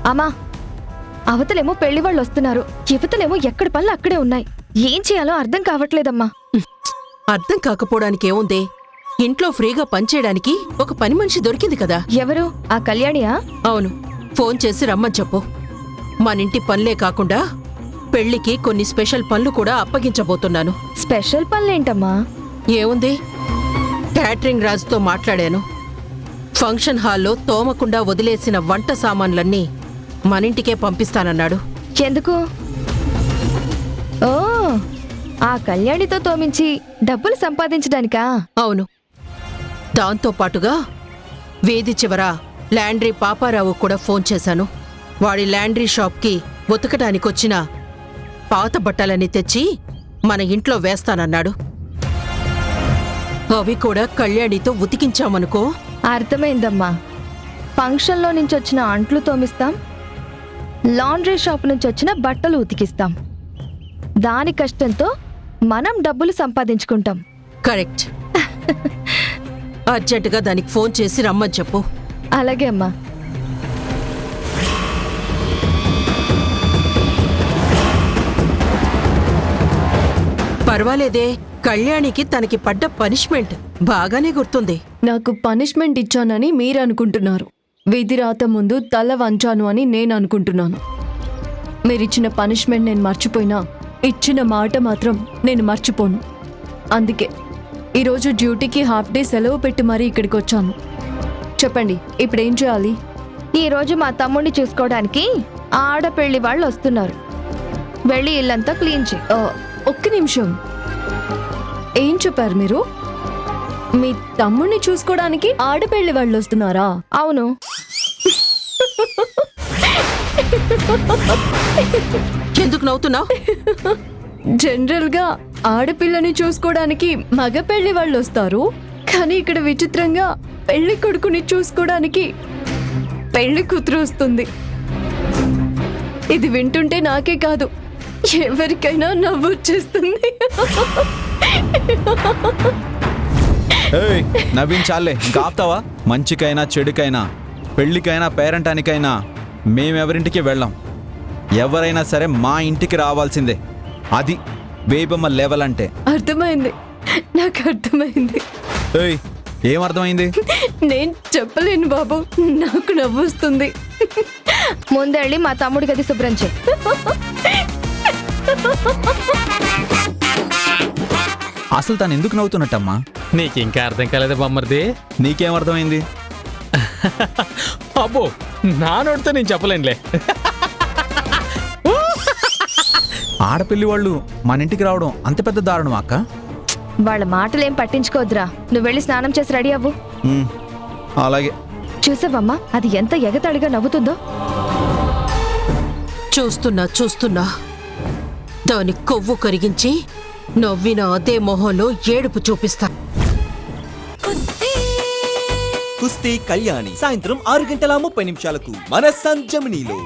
అమ్మా, అవతలేమో పెళ్లి వాళ్ళు వస్తున్నారు, యువతలేమో ఎక్కడి పనులు అక్కడే ఉన్నాయి. ఏం చేయాలో అర్థం కావట్లేదమ్మా. అర్థం కాకపోవడానికి ఏముంది? ఇంట్లో ఫ్రీగా పనిచేయడానికి ఒక పని మనిషి దొరికింది కదా. ఎవరు? ఆ కళ్యాణియా? అవును, ఫోన్ చేసి రమ్మని చెప్పు. మనింటి పనులే కాకుండా పెళ్లికి కొన్ని స్పెషల్ పనులు కూడా అప్పగించబోతున్నాను. స్పెషల్ పనులేంటమ్మా? ఏముంది, క్యాటరింగ్ రాజుతో మాట్లాడాను. ఫంక్షన్ హాల్లో తోమకుండా వదిలేసిన వంట సామాన్లన్నీ మనింటికే పంపిస్తానన్నాడు. ఎందుకు? ఓ, ఆ కళ్యాణితో తోమించి డబ్బులు సంపాదించడానికా? అవును. దాంతో పాటుగా వీధి చివర లాండ్రీ పాపారావు కూడా ఫోన్ చేశాను. వాడి లాండ్రీ షాప్కి ఉతకడానికొచ్చిన పాత బట్టలని తెచ్చి మన ఇంట్లో వేస్తానన్నాడు. అవి కూడా కళ్యాణితో ఉతికించామనుకో. అర్థమైందమ్మా. ఫంక్షన్లో నుంచి వచ్చిన అంట్లు తోమిస్తాం, లాండ్రీ షాప్ నుంచి వచ్చిన బట్టలు ఉతికిస్తాం. దాని కష్టంతో మనం డబ్బులు సంపాదించుకుంటాం. కరెక్ట్. అర్జెంటుగా దానికి ఫోన్ చేసి రమ్మని చెప్పు. అలాగే అమ్మా. పర్వాలేదే, కళ్యాణికి తనకి పడ్డ పనిష్మెంట్ బాగానే గుర్తుంది. నాకు పనిష్మెంట్ ఇచ్చానని మీరు అనుకుంటున్నారు, విధి రాత ముందు తల వంచాను అని నేను అనుకుంటున్నాను. మీరిచ్చిన పనిష్మెంట్ నేను మర్చిపోయినా ఇచ్చిన మాట మాత్రం నేను మర్చిపోను. అందుకే ఈరోజు డ్యూటీకి హాఫ్ డే సెలవు పెట్టి మరీ ఇక్కడికి వచ్చాను. చెప్పండి, ఇప్పుడు ఏం చేయాలి? ఈరోజు మా తమ్ముడిని చూసుకోవడానికి ఆడపెళ్లి వాళ్ళు వస్తున్నారు. వెళ్ళి ఇల్లంతా క్లీన్ చేయి. ఒక్క నిమిషం, ఏం చెప్పారు మీరు? మీ తమ్ముడిని చూసుకోవడానికి ఆడపెళ్లి వాళ్ళు వస్తున్నారా? అవును. ఎందుకు నవ్వుతున్నావు? జనరల్గా ఆడపిల్లని చూసుకోవడానికి మగ పెళ్లి వాళ్ళు వస్తారు, కానీ ఇక్కడ విచిత్రంగా పెళ్లి కొడుకుని చూసుకోవడానికి పెళ్లి కూతురు వస్తుంది. ఇది వింటుంటే నాకే కాదు, ఎవరికైనా నవ్వు వచ్చేస్తుంది. నవ్వించాలే, ఇంకా ఆపుతావా? మంచికైనా చెడుకైనా పెళ్లికైనా పేరంటానికైనా మేమెవరింటికి వెళ్ళాం. ఎవరైనా సరే మా ఇంటికి రావాల్సిందే. అది బేబమ్మ లెవెల్ అంటే. అర్థమైంది, నాకు అర్థమైంది. ఏమర్థమైంది? నేను చెప్పలేను బాబు, నాకు నవ్వు వస్తుంది. ముందెళ్ళి మా తమ్ముడి గది శుభ్రం చేయి. అసలు తను ఎందుకు నవ్వుతున్నట్టమ్మా? నీకింకా అర్థం కాలేదా బామ్మర్ది? నీకేమర్థమైంది? అబ్బో, నా నోటితో నేను చెప్పలేనులే. ఆడపిల్లి వాళ్ళు మన ఇంటికి రావడం అంత పెద్ద దారుణం అక్క. వాళ్ళ మాటలేం పట్టించుకోద్దురా, నువ్వు వెళ్ళి స్నానం చేసి రెడీ అవ్వు. అలాగే. చూసావమ్మా, అది ఎంత ఎగతాళిగా నవ్వుతుందో. చూస్తున్నా దాని కొవ్వు కరిగించి నవ్విన అదే మొహంలో ఏడుపు చూపిస్తా. కుస్తీ కళ్యాణి సాయంత్రం 6 గంటల 30 నిమిషాలకు మన సన్ జెమినీలో.